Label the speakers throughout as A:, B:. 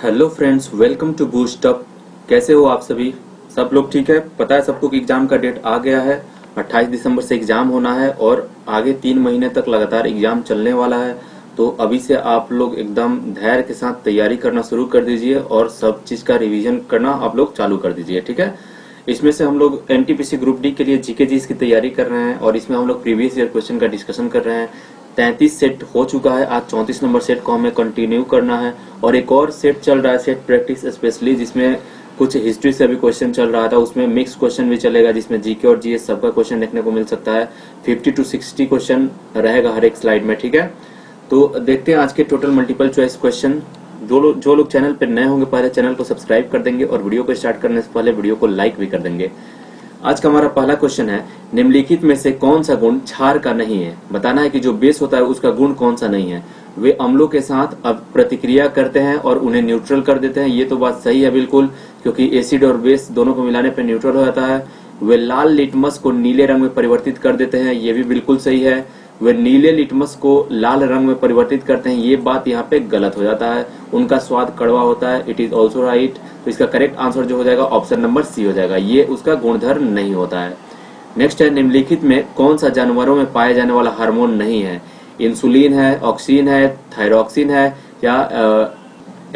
A: Hello friends, welcome to boost up. कैसे हो आप सभी? सब लोग ठीक है? पता है सबको कि एग्जाम का डेट आ गया है। 28 दिसंबर से एग्जाम होना है और आगे 3 महीने तक लगातार एग्जाम चलने वाला है। तो अभी से आप लोग एकदम धैर्य के साथ तैयारी करना शुरू कर दीजिए और सब चीज का रिवीजन करना आप लोग चालू कर दीजिए, ठीक है? इसमें से हम लोग एनटीपीसी ग्रुप डी के लिए जीके जीएस की तैयारी कर रहे हैं और इसमें हम लोग प्रीवियस ईयर क्वेश्चन का डिस्कशन कर रहे हैं। 33 सेट हो चुका है, आज 34 नंबर सेट को हमें कंटिन्यू करना है और एक और सेट चल रहा है, सेट प्रैक्टिस स्पेशली, जिसमें कुछ हिस्ट्री से भी क्वेश्चन चल रहा था। उसमें मिक्स क्वेश्चन भी चलेगा जिसमें जीके और जीएस सबका क्वेश्चन देखने को मिल सकता है। 50 to 60 क्वेश्चन रहेगा हर एक स्लाइड में, ठीक है? तो देखते हैं आज के टोटल मल्टीपल चॉइस क्वेश्चन। जो लोग चैनल पर नए होंगे पहले चैनल को सब्सक्राइब कर देंगे और वीडियो को स्टार्ट करने से पहले वीडियो को लाइक भी कर देंगे। आज का हमारा पहला क्वेश्चन है, निम्नलिखित में से कौन सा गुण क्षार का नहीं है? बताना है कि जो बेस होता है उसका गुण कौन सा नहीं है। वे अम्लों के साथ अब प्रतिक्रिया करते हैं और उन्हें न्यूट्रल कर देते हैं। ये तो बात सही है बिल्कुल, क्योंकि एसिड और बेस दोनों को मिलाने पर न्यूट्रल हो जाता है। वे लाल लिटमस को नीले रंग में परिवर्तित कर देते हैं, ये भी बिल्कुल सही है। वे नीले लिटमस को लाल रंग में परिवर्तित करते हैं, ये बात यहाँ पे गलत हो जाता है। उनका स्वाद कड़वा होता है, इट इज ऑल्सो राइट। तो इसका करेक्ट आंसर जो हो जाएगा ऑप्शन नंबर सी हो जाएगा, ये उसका गुणधर्म नहीं होता है। नेक्स्ट है, निम्नलिखित में कौन सा जानवरों में पाया जाने वाला हार्मोन नहीं है? इंसुलिन है, ऑक्सीन है, थायरोक्सिन है या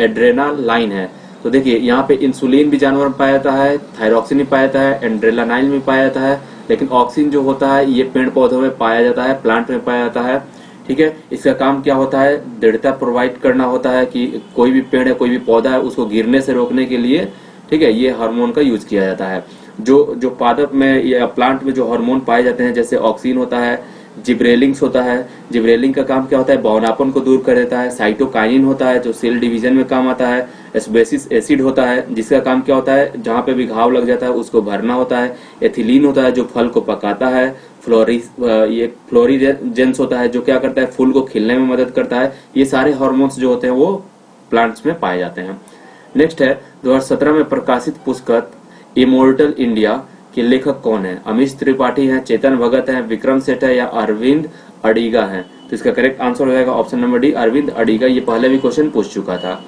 A: एड्रेनालाइन है? तो देखिए यहाँ पे इंसुलिन भी जानवर में पाया जाता है, थायरोक्सिन भी पाया जाता है, एड्रेनालाइन भी पाया जाता है, लेकिन ऑक्सीजन जो होता है ये पेड़ पौधों में पाया जाता है, प्लांट में पाया जाता है, ठीक है? इसका काम क्या होता है? दृढ़ता प्रोवाइड करना होता है कि कोई भी पेड़ है, कोई भी पौधा है, उसको गिरने से रोकने के लिए, ठीक है, ये हार्मोन का यूज किया जाता है। जो पादप में या प्लांट में जो हार्मोन पाए जाते हैं, जैसे ऑक्सीन होता है, जिब्रेलिंग्स होता है। जिब्रेलिंग का काम क्या होता है? बौनापन को दूर कर देता है। साइटोकाइनिन होता है जो सेल डिवीजन में काम आता है। एस्बेसिस एसिड होता है जिसका काम क्या होता है? जहां पे भी घाव लग जाता है उसको भरना होता है। एथिलीन होता है जो फल को पकाता है। ये फ्लोरीजेंस होता है जो क्या करता है? फूल को खिलने में मदद करता है। ये सारे हार्मोन्स जो होते हैं वो प्लांट्स में पाए जाते हैं। नेक्स्ट है, 2017 में प्रकाशित पुस्तक इमोर्टल इंडिया के लेखक कौन है? अमीश त्रिपाठी हैं, चेतन भगत हैं, विक्रम सेठ है या अरविंद अडिगा हैं? तो इसका करेक्ट आंसर हो जाएगा option number D, Arvind Adiga. ये पहले भी क्वेश्चन पूछ चुका था।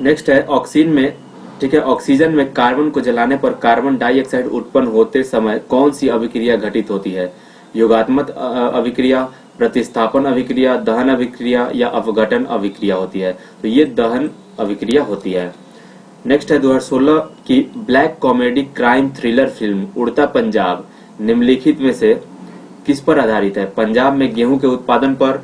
A: नेक्स्ट है, ऑक्सीजन में, ठीक है, ऑक्सीजन में कार्बन को जलाने पर कार्बन डाइऑक्साइड उत्पन्न होते समय कौन सी अभिक्रिया घटित होती है? योगात्मक अभिक्रिया, प्रतिस्थापन अभिक्रिया, दहन अभिक्रिया या अपघटन अभिक्रिया होती है? तो ये दहन अभिक्रिया होती है। नेक्स्ट है, 2016 की black comedy crime thriller film उड़ता पंजाब निम्नलिखित में से किस पर आधारित है? पंजाब में गेहूं के उत्पादन पर,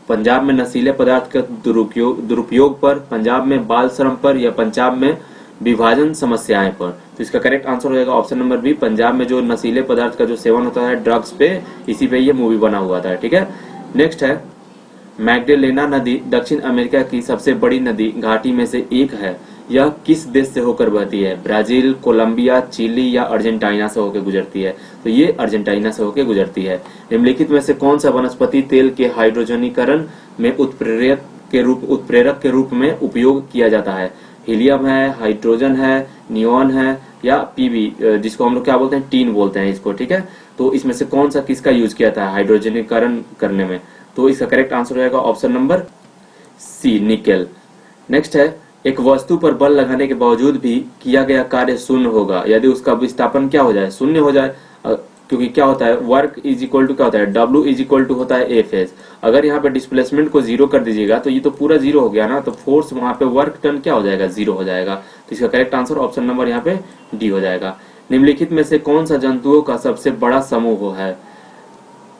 A: पंजाब में नशीले पदार्थ के दुरुपयोग पर, पंजाब में बाल श्रम पर या पंजाब में विभाजन समस्याएं पर? तो इसका करेक्ट आंसर हो जाएगा ऑप्शन नंबर बी, पंजाब में जो नशीले पदार्थ का जो सेवन होता है ड्रग्स पे, इसी पे ये मूवी बना हुआ था, ठीक है? नेक्स्ट है, मैग्डेलेना नदी दक्षिण अमेरिका की सबसे बड़ी नदी घाटी में से एक है। यह किस देश से होकर बहती है? ब्राजील, कोलंबिया, चिली या अर्जेंटीना से होकर गुजरती है? तो ये अर्जेंटीना से होकर गुजरती है। निम्नलिखित में से कौन सा वनस्पति तेल के हाइड्रोजनीकरण में उत्प्रेरक के रूप में उपयोग किया जाता है? हीलियम है, हाइड्रोजन है, नियॉन है या पीबी, जिसको हम लोग क्या बोलते हैं? टीन बोलते हैं इसको, ठीक है? तो इसमें से कौन सा किसका यूज किया था हाइड्रोजनीकरण करने में? तो इसका करेक्ट आंसर हो जाएगा option number C, nickel. Next है, एक वस्तु पर बल लगाने के बावजूद भी किया गया कार्य शून्य होगा यदि उसका विस्थापन क्या हो जाए? शून्य हो जाए। क्योंकि क्या होता है? वर्क इज इक्वल टू क्या होता है? डब्ल्यू इज इक्वल टू होता है एफ एस। अगर यहाँ पे डिस्प्लेसमेंट को जीरो कर दीजिएगा तो ये तो पूरा जीरो हो गया ना, तो फोर्स वहां पे वर्क टन क्या हो जाएगा? जीरो हो जाएगा। तो इसका करेक्ट आंसर ऑप्शन नंबर यहाँ पे डी हो जाएगा। निम्नलिखित में से कौन सा जंतुओं का सबसे बड़ा समूह है?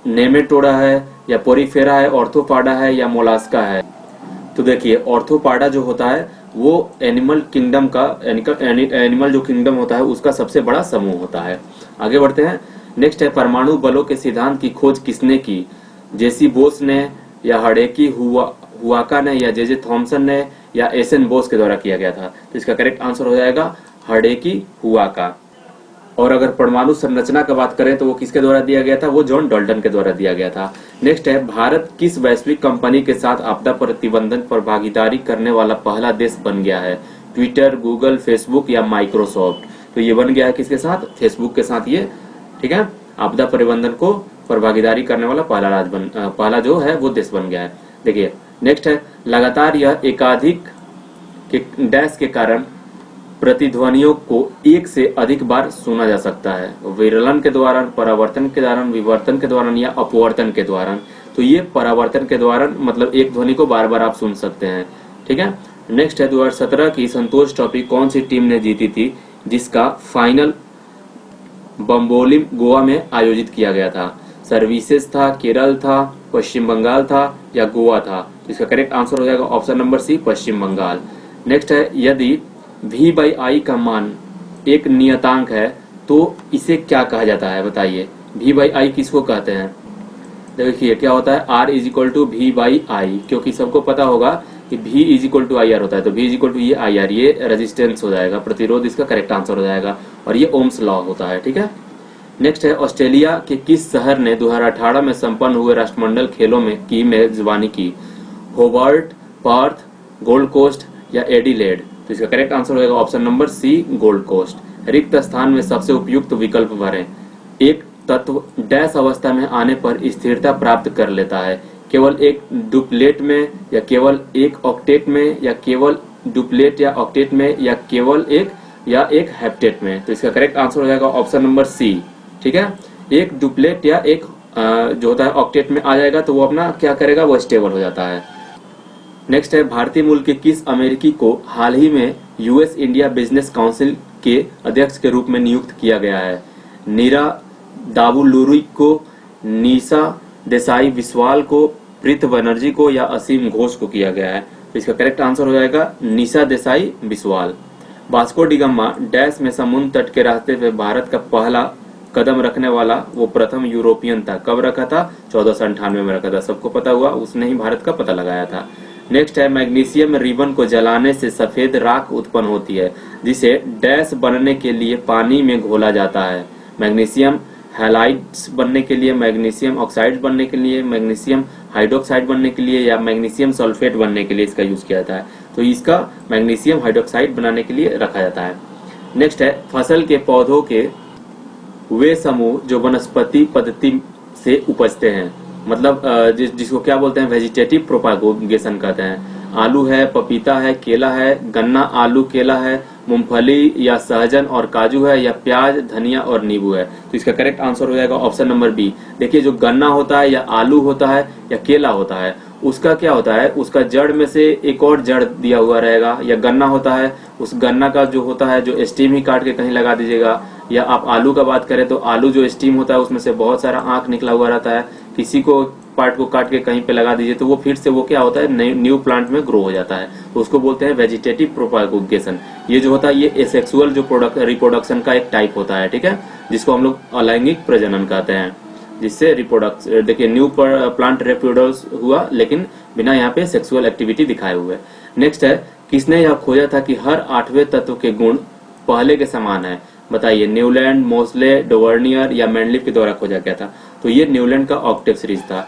A: नेमेटोडा है या पोरीफेरा है, ऑर्थोपाडा है या मोलास्का है? तो देखिए, ऑर्थोपाडा जो होता है वो एनिमल किंगडम का, एनिमल जो किंगडम होता है उसका सबसे बड़ा समूह होता है। आगे बढ़ते हैं। नेक्स्ट है, परमाणु बलों के सिद्धांत की खोज किसने की? जेसी बोस ने या हडेकी हुआका ने या जे थॉमसन ने या एस.एन. बोस के द्वारा किया गया था? तो इसका करेक्ट आंसर हो जाएगा हडेकी हुआका। और अगर परमाणु संरचना की बात करें तो वो किसके द्वारा दिया गया था? वो जॉन डाल्टन के द्वारा दिया गया था। नेक्स्ट है, भारत किस वैश्विक कंपनी के साथ आपदा प्रतिबंधन पर भागीदारी करने वाला पहला देश बन गया है? ट्विटर, गूगल, फेसबुक या माइक्रोसॉफ्ट? तो ये बन गया है किसके साथ? फेसबुक के साथ ये, ठीक है? आपदा प्रबंधन को पर भागीदारी करने वाला पहला जो है वो देश बन गया है। देखिए नेक्स्ट है, लगातार यह एकाधिक के डैश के कारण प्रतिध्वनियों को एक से अधिक बार सुना जा सकता है, विरलन के दौरान, परावर्तन के दौरान, विवर्तन के दौरान या अपवर्तन के दौरान। तो ये परावर्तन के दौरान मतलब एक ध्वनि को बार बार आप सुन सकते हैं। ठीक है। नेक्स्ट है 2017 की संतोष ट्रॉफी कौन सी टीम ने जीती थी, जिसका फाइनल बम्बोलिम गोवा में आयोजित किया गया था। सर्विसेज था, केरल था, पश्चिम बंगाल था या गोवा था। तो इसका करेक्ट आंसर हो जाएगा ऑप्शन नंबर सी, पश्चिम बंगाल। नेक्स्ट है यदि V/I का मान एक नियतांक है तो इसे क्या कहा जाता है, बताइए। V/I किसको कहते हैं? देखिए क्या होता है, R = V/I, क्योंकि सबको पता होगा कि V = IR होता है, तो V = ये IR, ये रेजिस्टेंस हो जाएगा, प्रतिरोध इसका करेक्ट आंसर हो जाएगा, और ये ओम्स लॉ होता है। ठीक है। नेक्स्ट है ऑस्ट्रेलिया के किस शहर ने 2018 में संपन्न हुए राष्ट्रमंडल खेलों में की मेजबानी की? होबार्ट, पर्थ, गोल्ड कोस्ट या एडिलेड। तो इसका करेक्ट आंसर हो जाएगा option number C, Gold Coast. रिक्त स्थान में सबसे उपयुक्त विकल्प भरें। एक तत्व डैश अवस्था में आने पर स्थिरता प्राप्त कर लेता है, केवल एक डुप्लेट में या केवल एक ऑक्टेट में या केवल डुप्लेट या ऑक्टेट में या केवल एक हेप्टेट में। तो इसका करेक्ट आंसर हो जाएगा ऑप्शन नंबर सी। ठीक है। एक डुप्लेट या एक जो होता है ऑक्टेट में आ जाएगा तो वो अपना क्या करेगा, वो स्टेबल हो जाता है। नेक्स्ट है भारतीय मूल के किस अमेरिकी को हाल ही में US इंडिया बिजनेस काउंसिल के अध्यक्ष के रूप में नियुक्त किया गया है? नीरा दावुलुरी को, निशा देसाई बिस्वाल को, प्रीत बनर्जी को या असीम घोष को किया गया है? तो इसका करेक्ट आंसर हो जाएगा Nisha Desai Biswal. Vasco da Gama dash में समुद्र तट के रास्ते पे भारत का पहला कदम रखने वाला वो प्रथम यूरोपियन था। कब रखा था? 1498 में रखा था। सबको पता हुआ, उसने ही भारत का पता लगाया था। नेक्स्ट है मैग्नीशियम रिबन को जलाने से सफेद राख उत्पन्न होती है, जिसे डैश बनने के लिए पानी में घोला जाता है। मैग्नीशियम हैलाइड्स बनने के लिए, मैग्नीशियम ऑक्साइड बनने के लिए, मैग्नीशियम हाइड्रोक्साइड बनने के लिए या मैग्नीशियम सल्फेट बनने के लिए इसका यूज किया जाता है। तो इसका मैग्नीशियम हाइड्रोक्साइड बनाने के लिए रखा जाता है। नेक्स्ट है फसल के पौधों के वे समूह जो वनस्पति पद्धति से उपजते हैं, मतलब जिसको क्या बोलते हैं, वेजिटेटिव प्रोपागेशन कहते हैं। आलू है, पपीता है, केला है, गन्ना, आलू, केला है, मूंगफली या सहजन और काजू है या प्याज, धनिया और नींबू है। तो इसका करेक्ट आंसर हो जाएगा ऑप्शन नंबर बी। देखिए जो गन्ना होता है या आलू होता है या केला होता है, उसका क्या होता है, उसका जड़ में से एक और जड़ दिया हुआ रहेगा। या गन्ना होता है, उस गन्ना का जो होता है जो स्टीम ही काट के कहीं लगा दीजिएगा। या आप आलू का बात करें तो आलू जो स्टीम होता है उसमें से बहुत सारा आंख निकला हुआ रहता है, किसी को पार्ट को काट के कहीं पे लगा दीजिए तो वो फिर से वो क्या होता है, न्यू प्लांट में ग्रो हो जाता है। तो उसको बोलते हैं वेजिटेटिव प्रोपागेशन। ये जो होता है ये एसेक्सुअल जो रिप्रोडक्शन का एक टाइप होता है। ठीक है, जिसको हम लोग अलैंगिक प्रजनन कहते हैं, जिससे रिप्रोडक्शन, देखिए न्यू प्लांट रिप्रोड्यूस हुआ लेकिन बिना यहाँ पे सेक्सुअल एक्टिविटी दिखाए हुए। नेक्स्ट है किसने यह खोजा था कि हर 8वें तत्व के गुण पहले के समान है? बताइए। न्यूलैंड, मोस्ले, डोवर्नियर या मैंडलिफ के द्वारा खोजा गया था? तो ये न्यूलैंड का ऑक्टेव सीरीज था।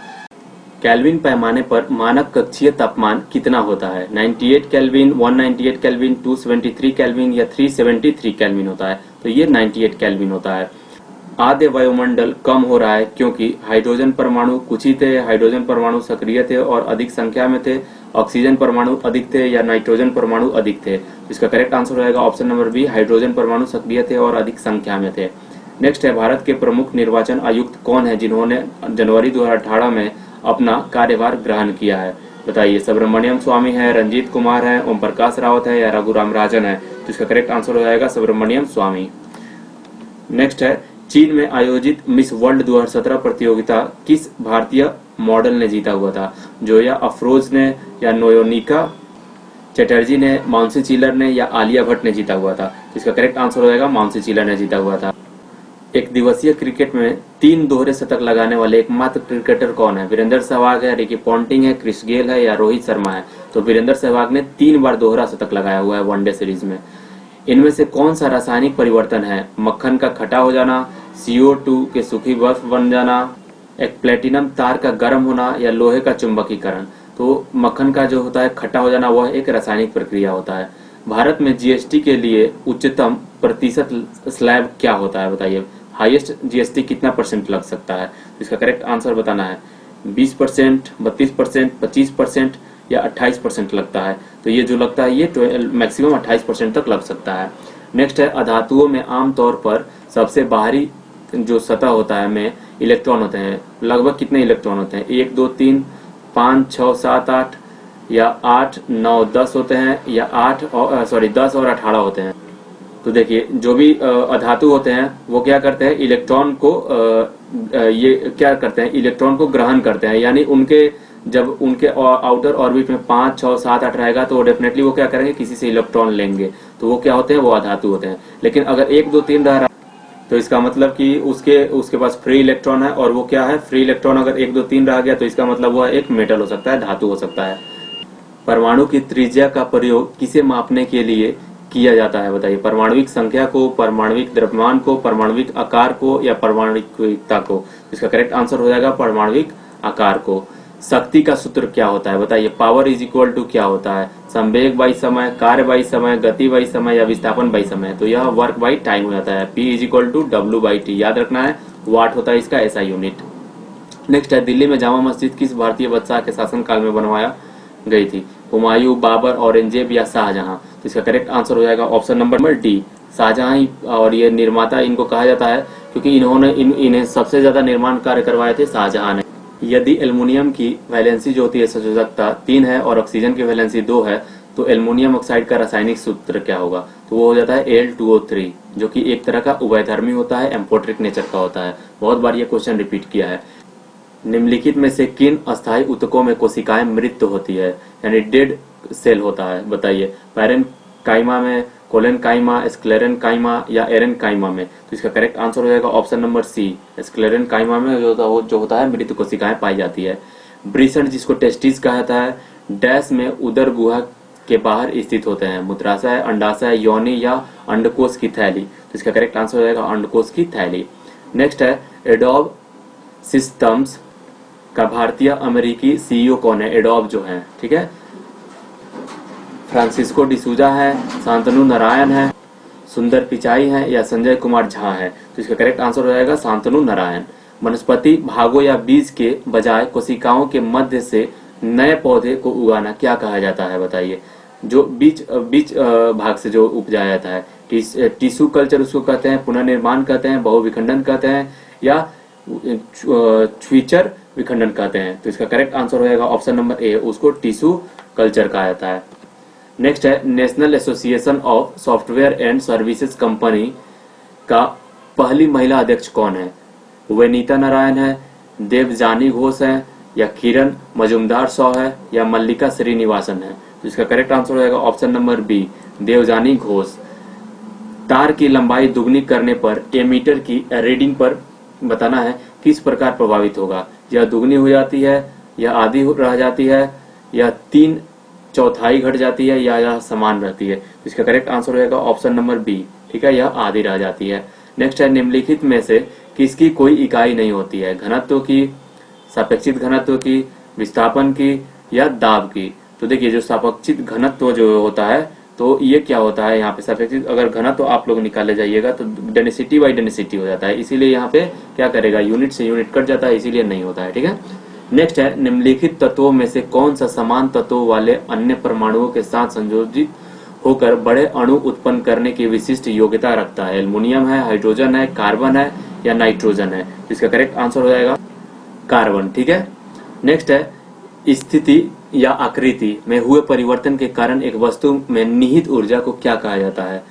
A: केल्विन पैमाने पर मानक कक्षीय तापमान कितना होता है? 98 केल्विन, 198 केल्विन, 273 केल्विन या 373 केल्विन होता है? तो ये 98 केल्विन होता है। आद्य वायुमंडल कम हो रहा है क्योंकि हाइड्रोजन परमाणु कुछ ही थे, हाइड्रोजन परमाणु सक्रिय थे और अधिक संख्या में थे, ऑक्सीजन परमाणु अधिक थे या नाइट्रोजन परमाणु अधिक थे? इसका करेक्ट आंसर हो जाएगा ऑप्शन नंबर बी, हाइड्रोजन परमाणु सक्रिय थे और अधिक संख्या में थे। नेक्स्ट है भारत के प्रमुख निर्वाचन आयुक्त कौन है जिन्होंने जनवरी 2018 में अपना कार्यभार ग्रहण किया है? बताइए। सुब्रमण्यम स्वामी है, रंजीत कुमार है, ओम प्रकाश रावत है या रघुराम राजन है? तो इसका करेक्ट आंसर हो जाएगा सुब्रमण्यम स्वामी। नेक्स्ट है चीन में आयोजित मिस वर्ल्ड 2017 प्रतियोगिता किस भारतीय मॉडल ने जीता हुआ था? जोया अफरोज ने या नोयोनिका चटर्जी ने, मानसी चिल्लर ने या आलिया भट्ट ने जीता हुआ था? इसका करेक्ट आंसर हो जाएगा मानसी चिल्लर ने जीता हुआ था। एक दिवसीय क्रिकेट में 3 दोहरे शतक लगाने वाले एकमात्र क्रिकेटर कौन है? वीरेंद्र सहवाग है, रिकी पॉन्टिंग है, क्रिस गेल है या रोहित शर्मा है? तो वीरेंद्र सहवाग ने 3 बार दोहरा शतक लगाया हुआ है वनडे सीरीज में। इनमें से कौन सा रासायनिक परिवर्तन है? मक्खन का खट्टा हो जाना, CO2 के सूखी बर्फ बन जाना, एक प्लेटिनम तार का गर्म होना या लोहे का चुंबकीकरण? तो मक्खन का जो होता है खट्टा हो जाना वह एक रासायनिक प्रक्रिया होता है। भारत में GST के लिए उच्चतम प्रतिशत स्लैब क्या होता है? बताइए। हाईएस्ट GST कितना % लग सकता है? इसका करेक्ट आंसर बताना है। 20%, 32%, 25% या 28% लगता है। तो ये जो लगता है ये मैक्सिमम 28% तक लग सकता है। नेक्स्ट है अधातुओं में आमतौर पर सबसे बाहरी जो सतह होता है में इलेक्ट्रॉन होते हैं। लगभग कितने इलेक्ट्रॉन होते हैं? 1 2 3 5 6 7 8 या 8 9 10 होते हैं या 10 और 18 होते हैं। तो देखिए जो भी अधातु होते हैं वो क्या करते हैं, इलेक्ट्रॉन को ये क्या करते हैं, इलेक्ट्रॉन को ग्रहण करते हैं। यानी उनके जब उनके आउटर ऑर्बिट में 5 6 7 8 रहेगा तो डेफिनेटली वो क्या करेंगे, किसी से इलेक्ट्रॉन लेंगे। तो वो क्या होते हैं, वो अधातु होते हैं। लेकिन अगर 1 2 3 रह रहा तो इसका मतलब कि उसके पास फ्री इलेक्ट्रॉन है, और वो क्या है, फ्री इलेक्ट्रॉन अगर 1 2 3 रह गया तो इसका मतलब वो एक मेटल हो सकता है, धातु हो सकता है। परमाणु की त्रिज्या का प्रयोग किसे मापने के लिए किया जाता है बताइए? परमाणुविक संख्या को, परमाणुविक द्रव्यमान को, परमाणुविक आकार को या परमाणुविकता को? इसका करेक्ट आंसर हो जाएगा परमाणुविक आकार को। शक्ति का सूत्र क्या होता है बताइए? पावर इज इक्वल टू क्या होता है? संवेग बाई समय, कार्य बाई समय, गति बाई समय या विस्थापन बाई समय? तो यह वर्क बाई टाइम हो जाता है। P is equal to W by T, याद रखना है। वाट होता है इसका ऐसा यूनिट। नेक्स्ट है दिल्ली में जामा मस्जिद किस भारतीय बादशाह के शासनकाल में बनवाया गई थी? हुमायूं, बाबर, औरंगजेब या शाहजहां? तो इसका करेक्ट आंसर हो जाएगा ऑप्शन नंबर डी, शाहजहां। और ये निर्माता इनको कहा जाता है क्योंकि इन्हें सबसे ज्यादा निर्माण कार्य करवाए थे शाहजहां ने। यदि एल्युमिनियम की वैलेंसी जो होती है संयोजकता 3 है और ऑक्सीजन की वैलेंसी 2 है तो एल्युमिनियम ऑक्साइड का रासायनिक सूत्र क्या होगा? तो वो हो जाता है Al2O3, जो कि एक तरह का उभयधर्मी होता है, एम्फोटेरिक नेचर का होता है। बहुत बार ये क्वेश्चन रिपीट किया है। निम्नलिखित में से किन अस्थायी ऊतकों में कोशिकाएं मृत होती है, यानी डेड सेल होता है बताइए? पैरेन काइमा में, कोलेन काइमा, स्क्लेरन काइमा या एरन काइमा में? तो इसका करेक्ट आंसर हो जाएगा ऑप्शन नंबर सी, स्क्लेरन काइमा में जो होता है मृत कोशिकाएं पाई जाती है। वृषण जिसको टेस्टिस कहा जाता है, डैश में उदर गुहा के बाहर स्थित होते हैं? मूत्राशय, अंडाशय, योनि या अंडकोश की थैली? तो इसका करेक्ट आंसर हो जाएगा अंडकोश की थैली। नेक्स्ट है एडोब सिस्टम्स का भारतीय अमेरिकी सीईओ कौन है? एडोब जो है, ठीक है, फ्रांसिस्को डिसूजा है, शांतनु नारायण है, सुंदर पिचाई है या संजय कुमार झा है? तो इसका करेक्ट आंसर हो जाएगा शांतनु नारायण। वनस्पति भागों या बीज के बजाय कोशिकाओं के मध्य से नए पौधे को उगाना क्या कहा जाता है बताइए? जो बीच भाग से जो उपजाया जाता है, टिश्यू कल्चर उसको कहते हैं, पुनर्निर्माण कहते हैं, बहुविखंडन कहते हैं या छुईचर विखंडन कहते हैं? तो इसका करेक्ट आंसर हो जाएगा ऑप्शन नंबर ए, उसको टिश्यू कल्चर कहा जाता है। नेक्स्ट है national association of software and services company का पहली महिला अध्यक्ष कौन है? वनीता नारायण है, देवजानी घोष है या किरण मजुमदार शॉ है या मल्लिका श्रीनिवासन है? तो इसका करेक्ट आंसर हो जाएगा option number B, Devjani Ghosh. तार की लंबाई दुगनी करने पर एमीटर की रीडिंग पर बताना है किस प्रकार प्रभावित होगा? यह दुगनी हो जाती है या आधी रह जाती है या 3/4 घट जाती है या यह समान रहती है? तो इसका करेक्ट आंसर हो जाएगा ऑप्शन नंबर बी, ठीक है, यह आधी रह जाती है। नेक्स्ट है निम्नलिखित में से किसकी कोई इकाई नहीं होती है? घनत्व की, सापेक्षिक घनत्व की, विस्थापन की या दाब की? तो देखिए जो सापेक्षिक घनत्व जो होता है तो ये क्या होता है, यहाँ पे सापेक्षिक अगर घनत्व आप लोग निकाले जाइएगा तो डेंसिटी बाई डेंसिटी हो जाता है, इसीलिए यहाँ पे क्या करेगा, यूनिट से यूनिट कट जाता है, इसीलिए नहीं होता है, ठीक है। नेक्स्ट है निम्नलिखित तत्वों में से कौन सा समान तत्वों वाले अन्य परमाणुओं के साथ संयोजित होकर बड़े अणु उत्पन्न करने की विशिष्ट योग्यता रखता है? एल्युमिनियम है, हाइड्रोजन है, कार्बन है या नाइट्रोजन है? तो इसका करेक्ट आंसर हो जाएगा कार्बन, ठीक है। नेक्स्ट है स्थिति या आकृति में हुए परिवर्तन के कारण एक वस्तु में निहित ऊर्जा को क्या कहा जाता है?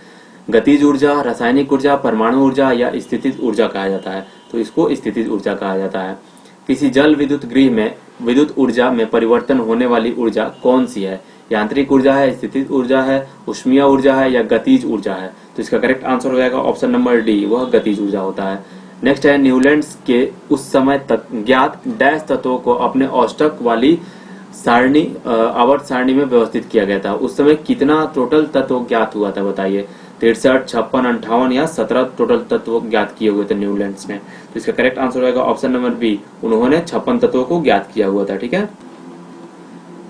A: गतिज ऊर्जा, रासायनिक ऊर्जा, परमाणु ऊर्जा या स्थितिज ऊर्जा कहा जाता है? तो इसको स्थितिज ऊर्जा कहा जाता है। किसी जल विद्युत गृह में विद्युत ऊर्जा में परिवर्तन होने वाली ऊर्जा कौन सी है? यांत्रिक ऊर्जा है, स्थितिज ऊर्जा है, ऊष्मीय ऊर्जा है या गतिज ऊर्जा है? तो इसका करेक्ट आंसर हो जाएगा ऑप्शन नंबर डी, वह गतिज ऊर्जा होता है। नेक्स्ट है न्यूलैंड्स के उस समय तक ज्ञात डैश तत्वों को अपने औष्टक वाली सारणी आवर्त सारणी में व्यवस्थित किया गया था? उस समय कितना टोटल तत्व ज्ञात हुआ था बताइए? 63, 56, 58 या 17 टोटल तत्व ज्ञात किए हुए थे न्यूलैंड्स ने। तो इसका करेक्ट आंसर होगा ऑप्शन नंबर बी, उन्होंने 56 तत्वों को ज्ञात किया हुआ था, ठीक है।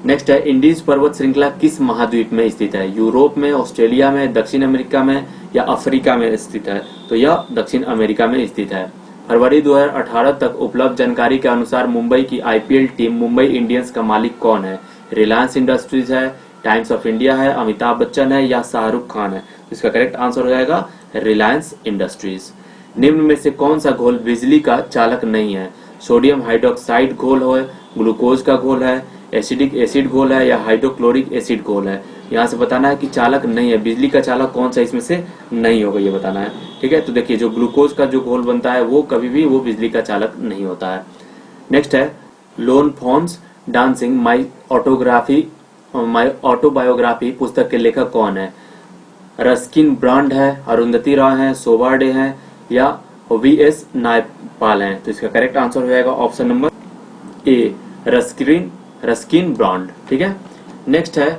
A: नेक्स्ट है इंडीज पर्वत श्रृंखला किस महाद्वीप में स्थित है? यूरोप में, ऑस्ट्रेलिया में, दक्षिण अमेरिका में या अफ्रीका में स्थित है? तो यह दक्षिण अमेरिका में स्थित है। फरवरी 2018 तक उपलब्ध जानकारी के अनुसार मुंबई की आईपीएल टीम मुंबई इंडियंस का मालिक कौन है? रिलायंस इंडस्ट्रीज है, टाइम्स ऑफ इंडिया है, अमिताभ बच्चन है या शाहरुख खान है? तो इसका करेक्ट आंसर हो जाएगा रिलायंस इंडस्ट्रीज। निम्न में से कौन सा घोल बिजली का चालक नहीं है? सोडियम हाइड्रोक्साइड घोल है, ग्लूकोज का घोल है, एसिडिक एसिड घोल है या हाइड्रोक्लोरिक एसिड घोल है? यहाँ से बताना है कि चालक नहीं है, बिजली का चालक कौन सा इसमें से नहीं होगा, ये बताना है। ठीक है, तो देखिए जो ग्लूकोज का जो घोल बनता है वो कभी भी वो बिजली का चालक नहीं होता है। नेक्स्ट है loan fawns dancing my autobiography पुस्तक के लेखक कौन है? रस्किन ब्रांड है, अरुंधति रॉय है, शोभा डे है या वी.एस. नायपाल है? तो इसका करेक्ट आंसर हो जाएगा option number A, Ruskin brand. ठीक है, नेक्स्ट है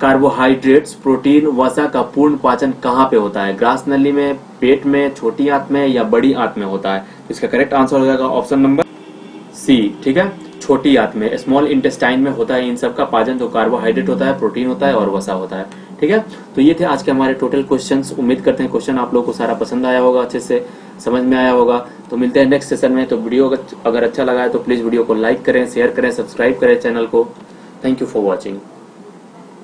A: कार्बोहाइड्रेट्स, प्रोटीन, वसा का पूर्ण पाचन कहाँ पे होता है? ग्रास नली में, पेट में, छोटी आंत में या बड़ी आंत में होता है? इसका करेक्ट आंसर हो जाएगा ऑप्शन नंबर सी। ठीक है, छोटी आंत में, स्मॉल इंटेस्टाइन में होता है इन सब का पाचन, जो कार्बोहाइड्रेट होता है, प्रोटीन होता है और वसा होता है। ठीक है, तो ये थे आज के हमारे टोटल क्वेश्चंस। उम्मीद करते हैं क्वेश्चन आप लोगों को सारा पसंद आया होगा, अच्छे से समझ में आया होगा। तो मिलते हैं नेक्स्ट सेशन में। तो वीडियो अगर अच्छा लगा है तो प्लीज वीडियो को लाइक करें, शेयर करें, सब्सक्राइब करें चैनल को। Thank you for watching.